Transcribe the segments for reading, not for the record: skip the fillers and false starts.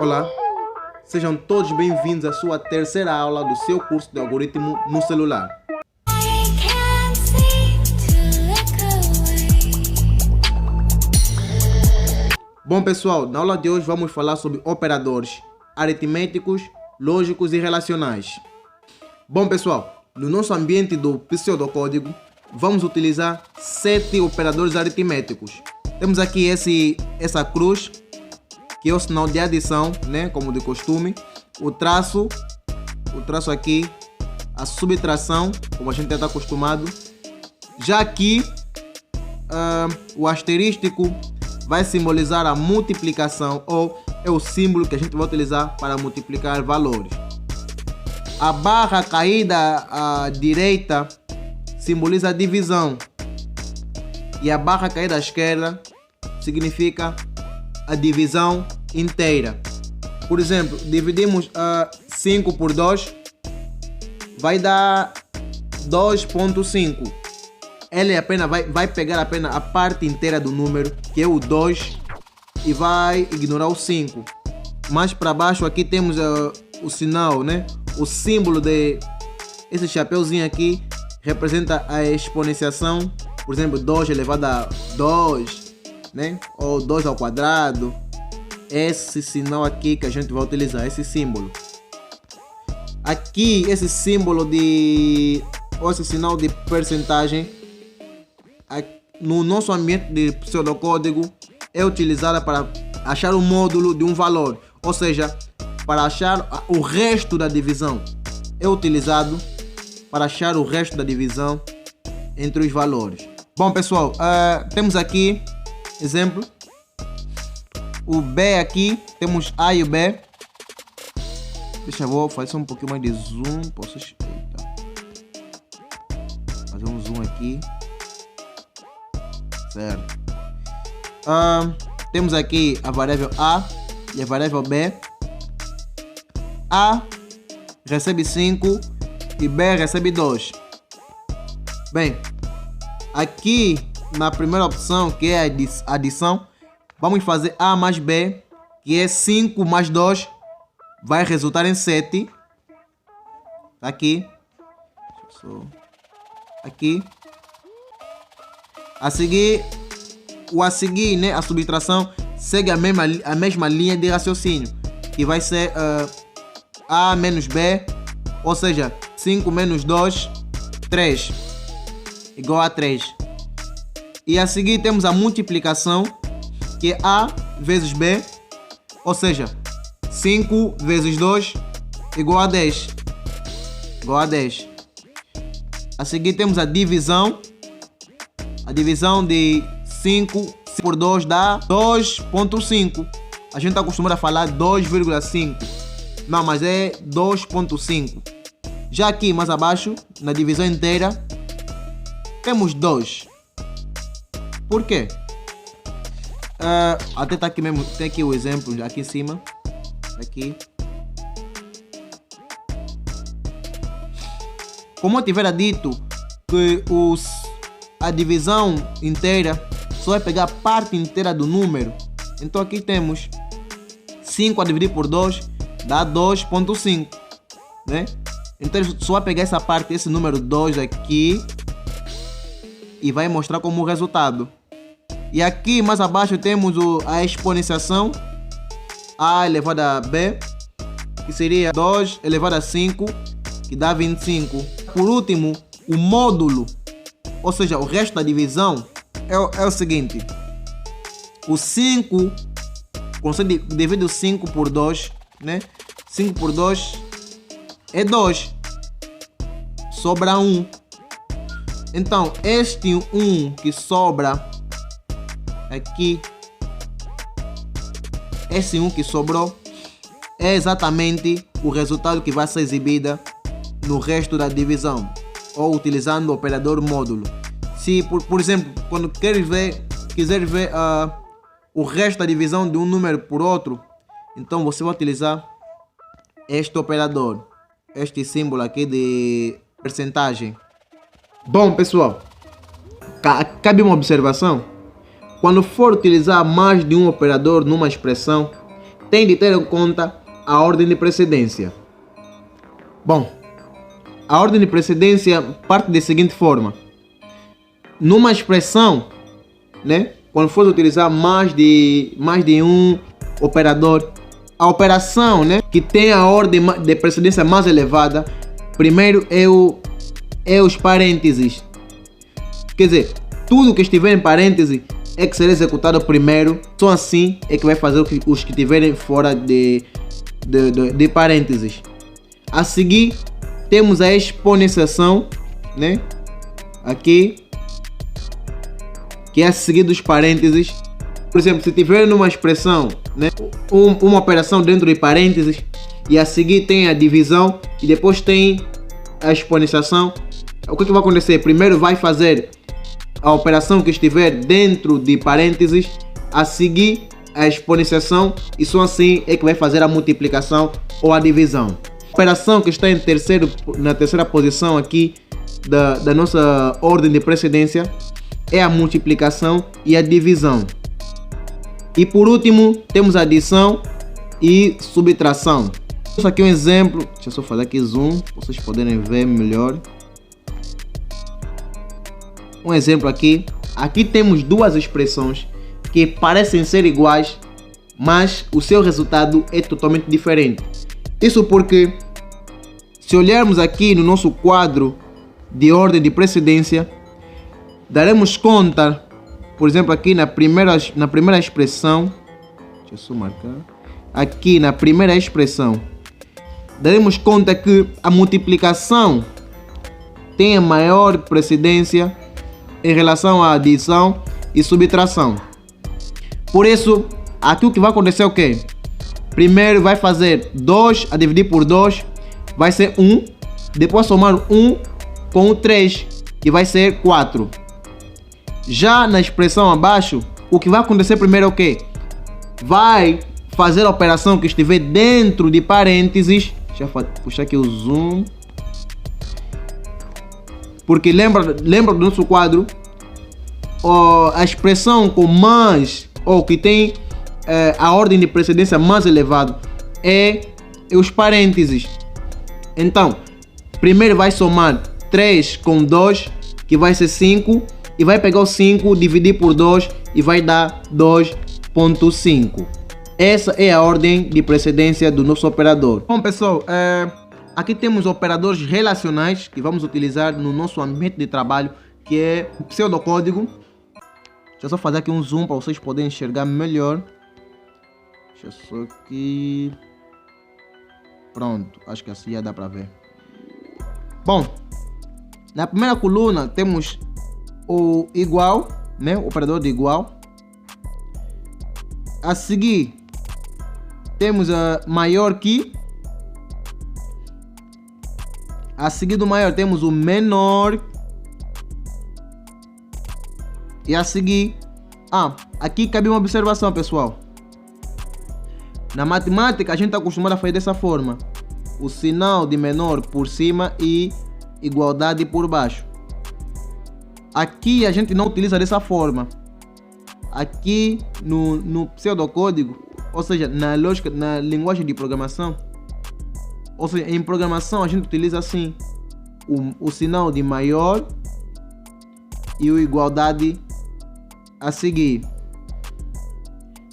Olá, sejam todos bem-vindos à sua terceira aula do seu curso de algoritmo no celular. Bom pessoal, na aula de hoje vamos falar sobre operadores aritméticos, lógicos e relacionais. Bom pessoal, no nosso ambiente do pseudocódigo vamos utilizar 7 operadores aritméticos. Temos aqui essa cruz, que é o sinal de adição, né, como de costume, o traço aqui, a subtração, como a gente está acostumado. Já aqui, o asterístico vai simbolizar a multiplicação, ou é o símbolo que a gente vai utilizar para multiplicar valores. A barra caída à direita simboliza a divisão, e a barra caída à esquerda significa a divisão inteira. Por exemplo, dividimos 5 por 2, vai dar 2.5. Ele vai pegar apenas a parte inteira do número, que é o 2, e vai ignorar o 5. Mais para baixo aqui temos o sinal, né? O símbolo de esse chapeuzinho aqui representa a exponenciação. Por exemplo, 2 elevado a 2, né? Ou 2 ao quadrado. Esse sinal aqui que a gente vai utilizar, esse símbolo. Aqui, esse símbolo ou esse sinal de percentagem, no nosso ambiente de pseudocódigo, é utilizada para achar o módulo de um valor. Ou seja, para achar o resto da divisão. É utilizado para achar o resto da divisão entre os valores. Bom pessoal, temos aqui exemplo. O B aqui, temos A e o B. Deixa eu fazer um pouquinho mais de zoom. Fazer um zoom aqui. Certo. Temos aqui a variável A e a variável B. A recebe 5 e B recebe 2. Bem, aqui na primeira opção, que é a adição, vamos fazer A mais B, que é 5 mais 2, vai resultar em 7. Aqui. Aqui. A seguir, né, a subtração segue a mesma linha de raciocínio, que vai ser A menos B, ou seja, 5 menos 2, 3, igual a 3. E a seguir temos a multiplicação, que é A vezes B, ou seja, 5 vezes 2 igual a 10. Igual a 10. A seguir temos a divisão. A divisão de 5 por 2 dá 2.5. A gente está acostumado a falar 2,5. Não, mas é 2.5. Já aqui mais abaixo, na divisão inteira, temos 2. Por quê? Até tá aqui mesmo, tem aqui o exemplo aqui em cima. Aqui. Como eu tivera dito que a divisão inteira só vai pegar a parte inteira do número, então aqui temos 5 a dividir por 2 dá 2.5, né? Então ele só vai pegar essa parte, esse número 2 aqui, e vai mostrar como resultado. E aqui mais abaixo temos a exponenciação, A elevado a B, que seria 2 elevado a 5, que dá 25. Por último, o módulo, ou seja, o resto da divisão, é o seguinte. O 5, quando você divide o 5 por 2, né? 5 por 2 é 2. Sobra 1. Então, este 1 que sobra aqui, esse 1 que sobrou, é exatamente o resultado que vai ser exibido no resto da divisão, ou utilizando o operador módulo. Se, por exemplo, quando quiser ver o resto da divisão de um número por outro, então você vai utilizar este operador, este símbolo aqui de percentagem. Bom pessoal, cabe uma observação. Quando for utilizar mais de um operador numa expressão, tem de ter em conta a ordem de precedência. Bom, a ordem de precedência parte da seguinte forma. Numa expressão, né, quando for utilizar mais de um operador, a operação, né, que tem a ordem de precedência mais elevada, primeiro é os parênteses. Quer dizer, tudo que estiver em parênteses é que será executado primeiro. Só assim é que vai fazer os que estiverem fora de parênteses. A seguir temos a exponenciação, né? Aqui, que é a seguir dos parênteses. Por exemplo, se tiver numa expressão, né, uma operação dentro de parênteses, e a seguir tem a divisão e depois tem a exponenciação, o que vai acontecer? Primeiro vai fazer a operação que estiver dentro de parênteses, a seguir a exponenciação, e só assim é que vai fazer a multiplicação ou a divisão. A operação que está na terceira posição aqui da nossa ordem de precedência é a multiplicação e a divisão. E por último temos a adição e subtração. Isso aqui é um exemplo, deixa eu só fazer aqui zoom para vocês poderem ver melhor. Um exemplo aqui. Aqui temos duas expressões que parecem ser iguais, mas o seu resultado é totalmente diferente. Isso porque, se olharmos aqui no nosso quadro de ordem de precedência, daremos conta, por exemplo, aqui na primeira expressão, deixa eu só marcar, aqui na primeira expressão, daremos conta que a multiplicação tem a maior precedência em relação à adição e subtração. Por isso, aqui o que vai acontecer é o quê? Primeiro vai fazer 2 a dividir por 2, vai ser 1. Depois somar 1 com o 3, que vai ser 4. Já na expressão abaixo, o que vai acontecer primeiro é o quê? Vai fazer a operação que estiver dentro de parênteses. Deixa eu puxar aqui o zoom. Porque lembra do nosso quadro, a expressão com mais, ou que tem a ordem de precedência mais elevada, é os parênteses. Então, primeiro vai somar 3 com 2, que vai ser 5, e vai pegar o 5, dividir por 2 e vai dar 2.5. Essa é a ordem de precedência do nosso operador. Bom, pessoal, aqui temos operadores relacionais que vamos utilizar no nosso ambiente de trabalho, que é o pseudocódigo. Deixa eu só fazer aqui um zoom para vocês poderem enxergar melhor. Deixa eu só aqui. Pronto, acho que assim já dá para ver. Bom, na primeira coluna temos o igual, né? O operador de igual. A seguir temos a maior que. A seguir do maior temos o menor. E a seguir, aqui cabe uma observação, pessoal. Na matemática a gente está acostumado a fazer dessa forma: o sinal de menor por cima e igualdade por baixo. Aqui a gente não utiliza dessa forma. Aqui no pseudocódigo, ou seja, na lógica, na linguagem de programação, ou seja, em programação a gente utiliza assim: o sinal de maior e o igualdade a seguir,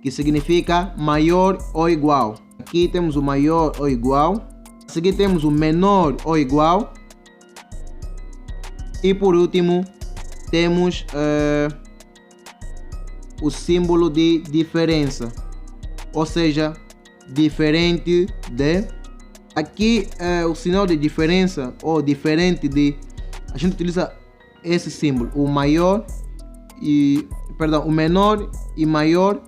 que significa maior ou igual. Aqui temos o maior ou igual, a seguir temos o menor ou igual, e por último temos o símbolo de diferença, ou seja, diferente de. Aqui o sinal de diferença ou diferente de, a gente utiliza esse símbolo, o maior e o menor e maior,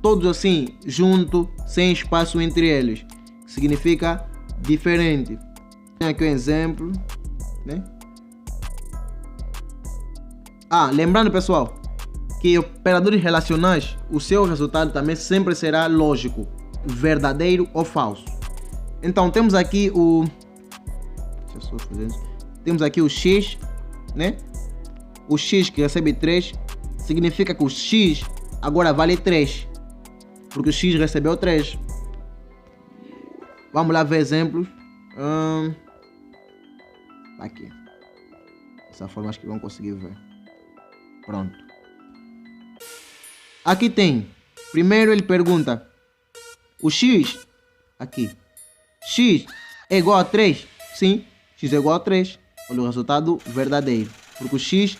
todos assim junto, sem espaço entre eles, significa diferente. Tem aqui um exemplo, né? Lembrando, pessoal, que operadores relacionais, o seu resultado também sempre será lógico, verdadeiro ou falso. Então temos aqui temos aqui o x, né? O x que recebe 3 significa que o x agora vale 3. porque o x recebeu 3. Vamos lá ver exemplos. Aqui. Dessa forma acho que vão conseguir ver. Pronto. Aqui tem. Primeiro ele pergunta. O x. Aqui. X é igual a 3? Sim. X é igual a 3. Olha o resultado verdadeiro. Porque o x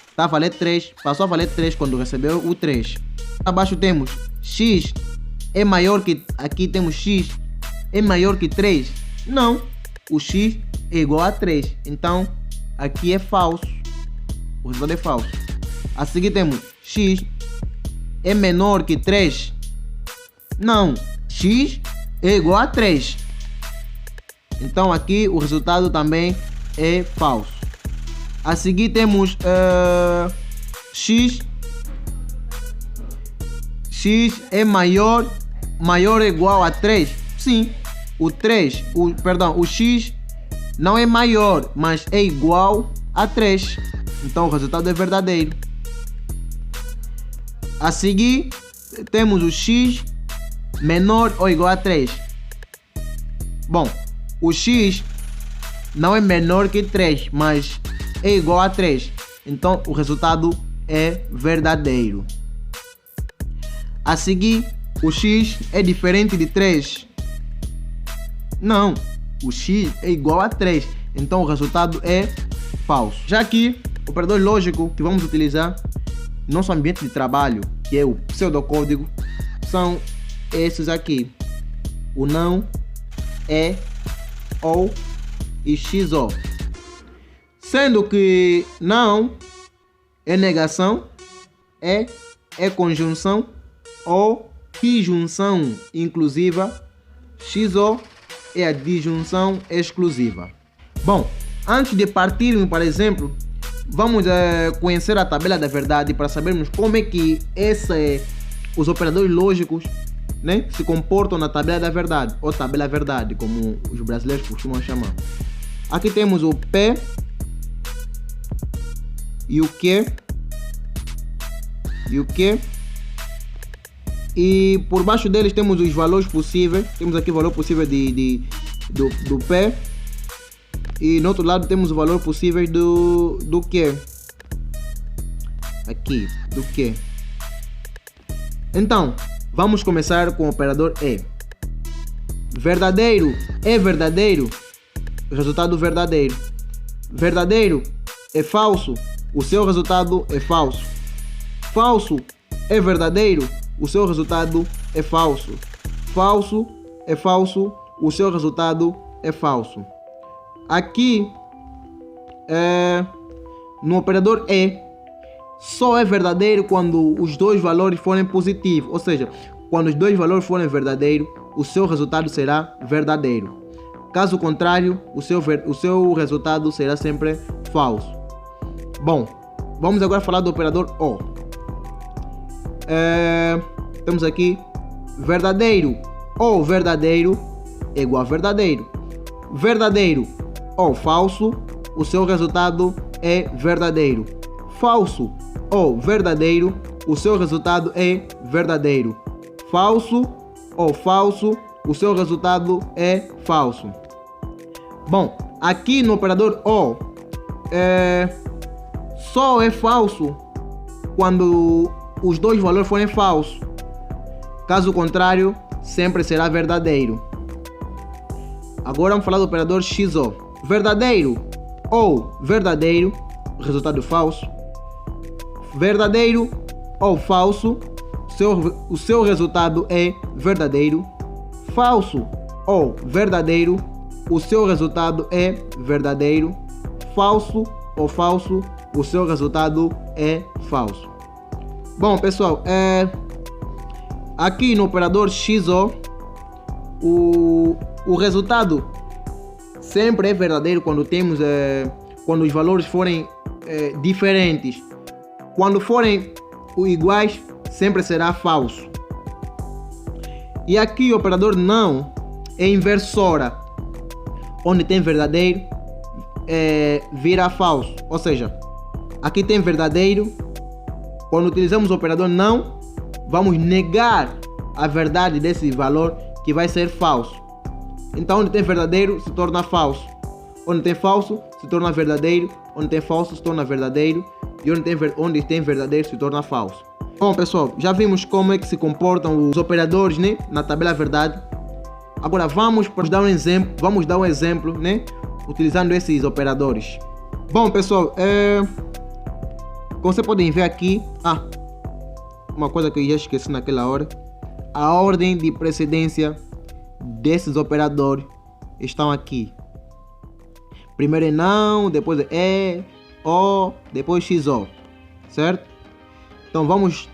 está a valer 3. Passou a valer 3 quando recebeu o 3. Abaixo temos x é maior que... Aqui temos x é maior que 3. Não. O x é igual a 3. Então, aqui é falso. O resultado é falso. A seguir temos x é menor que 3. Não. X é igual a 3. Então, aqui o resultado também é falso. A seguir temos x é maior ou igual a 3. Sim. O x não é maior, mas é igual a 3. Então o resultado é verdadeiro. A seguir temos o x menor ou igual a 3. Bom, o x não é menor que 3, mas é igual a 3. Então o resultado é verdadeiro. A seguir, o x é diferente de 3. Não, o x é igual a 3. Então o resultado é falso. Já aqui, o operador lógico que vamos utilizar no nosso ambiente de trabalho, que é o pseudocódigo, são esses aqui. O não, é, ou e XO. Sendo que não é negação, é conjunção ou disjunção inclusiva, XO é a disjunção exclusiva. Bom, antes de partirmos para exemplo, vamos conhecer a tabela da verdade para sabermos como é que os operadores lógicos, né, se comportam na tabela da verdade, ou tabela verdade, como os brasileiros costumam chamar. Aqui temos o P e o Q e por baixo deles temos os valores possíveis. Temos aqui o valor possível do P e no outro lado temos o valor possível do Q. Aqui, do Q. Então, vamos começar com o operador E. Verdadeiro é verdadeiro, resultado verdadeiro. Verdadeiro é falso, o seu resultado é falso. Falso é verdadeiro, o seu resultado é falso. Falso é falso, o seu resultado é falso. Aqui, no operador E, só é verdadeiro quando os dois valores forem positivos. Ou seja, quando os dois valores forem verdadeiros, o seu resultado será verdadeiro. Caso contrário, o seu resultado será sempre falso. Bom, vamos agora falar do operador O. Temos aqui verdadeiro ou verdadeiro é igual a verdadeiro. Verdadeiro ou falso, o seu resultado é verdadeiro. Falso ou verdadeiro, o seu resultado é verdadeiro. Falso ou falso, o seu resultado é falso. Bom, aqui no operador O, só é falso quando os dois valores forem falsos. Caso contrário, sempre será verdadeiro. Agora vamos falar do operador XO. Verdadeiro ou verdadeiro, resultado falso. Verdadeiro ou falso, o seu resultado é verdadeiro. Falso ou verdadeiro, o seu resultado é verdadeiro. Falso ou falso, o seu resultado é falso. Bom, pessoal, aqui no operador XO, o resultado sempre é verdadeiro quando temos quando os valores forem diferentes. Quando forem iguais, sempre será falso. E aqui o operador não é inversora. Onde tem verdadeiro, vira falso. Ou seja, aqui tem verdadeiro. Quando utilizamos o operador não, vamos negar a verdade desse valor que vai ser falso. Então onde tem verdadeiro se torna falso. Onde tem falso se torna verdadeiro. Onde tem falso se torna verdadeiro. E onde tem verdadeiro se torna falso. Bom pessoal, já vimos como é que se comportam os operadores, né, na tabela verdade. Agora vamos dar um exemplo, né, utilizando esses operadores. Bom pessoal, como vocês podem ver aqui, uma coisa que eu já esqueci naquela hora, a ordem de precedência desses operadores estão aqui. Primeiro é não, depois é o, depois XO, certo? Então vamos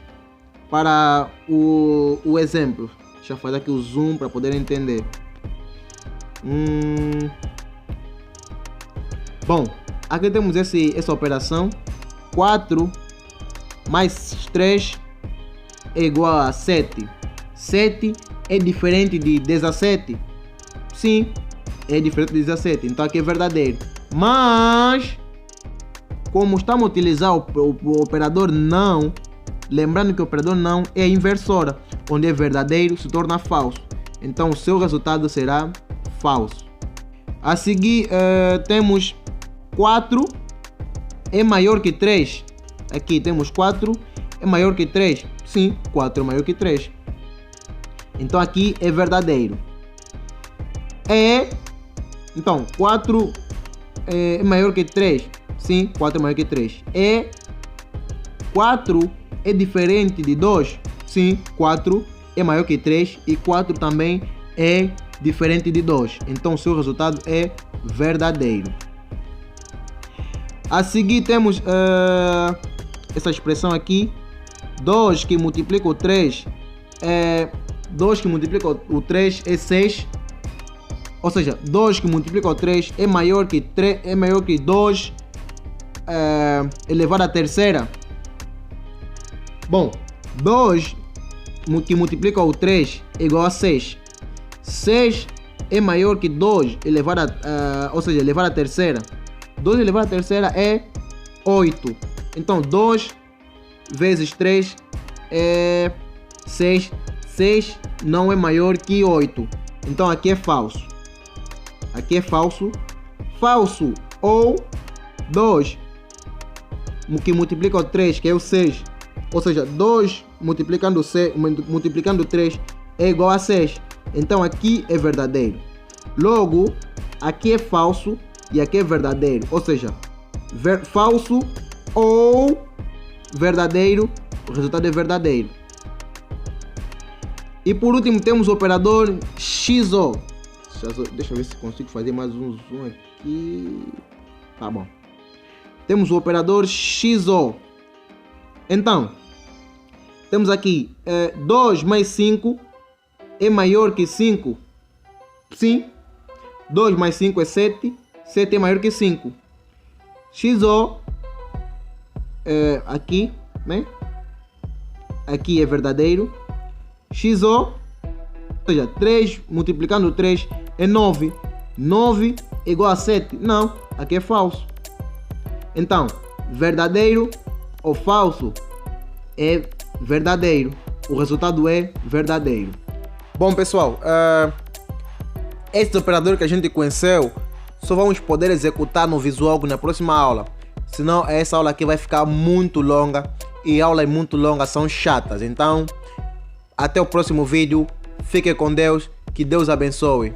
para o exemplo. Deixa eu fazer aqui o zoom para poder entender. Bom, aqui temos essa operação. 4 mais 3 é igual a 7. 7 é diferente de 17? Sim, é diferente de 17. Então aqui é verdadeiro. Mas, como estamos a utilizar o operador não, lembrando que o operador não é a inversora, onde é verdadeiro se torna falso. Então o seu resultado será falso. A seguir temos 4 é maior que 3. Aqui temos 4 é maior que 3. Sim, 4 é maior que 3. Então aqui é verdadeiro. Então 4 é maior que 3. Sim, 4 é maior que 3. 4 é diferente de 2. Sim, 4 é maior que 3 e 4 também é diferente de 2. Então o seu resultado é verdadeiro. A seguir temos essa expressão aqui. 2 que multiplica o 3 2 que multiplica o 3 é 6. Ou seja, 2 que multiplica o 3 é maior que 2 elevado à terceira. Bom, 2 que multiplica o 3 é igual a 6. 6 é maior que 2 elevado à terceira. 2 elevado à terceira é 8. Então 2 vezes 3 é 6. 6 não é maior que 8. Então aqui é falso. Aqui é falso. Falso ou 2 que multiplica o 3, que é o 6. Ou seja, 2 multiplicando 3 é igual a 6. Então aqui é verdadeiro. Logo, aqui é falso e aqui é verdadeiro. Ou seja, falso ou verdadeiro, o resultado é verdadeiro. E por último temos o operador XO. Deixa eu ver se consigo fazer mais um zoom aqui. Tá bom. Temos o operador XO. Então, temos aqui 2 mais 5 é maior que 5. Sim. 2 mais 5 é 7. 7 é maior que 5. XO aqui, né? Aqui é verdadeiro. XO, ou seja, 3 multiplicando 3 é 9. 9 é igual a 7. Não, aqui é falso. Então, verdadeiro ou falso é verdadeiro. O resultado é verdadeiro. Bom, pessoal, esse operador que a gente conheceu só vamos poder executar no Visual na próxima aula. Senão essa aula aqui vai ficar muito longa e aulas muito longas são chatas. Então, até o próximo vídeo. Fique com Deus. Que Deus abençoe.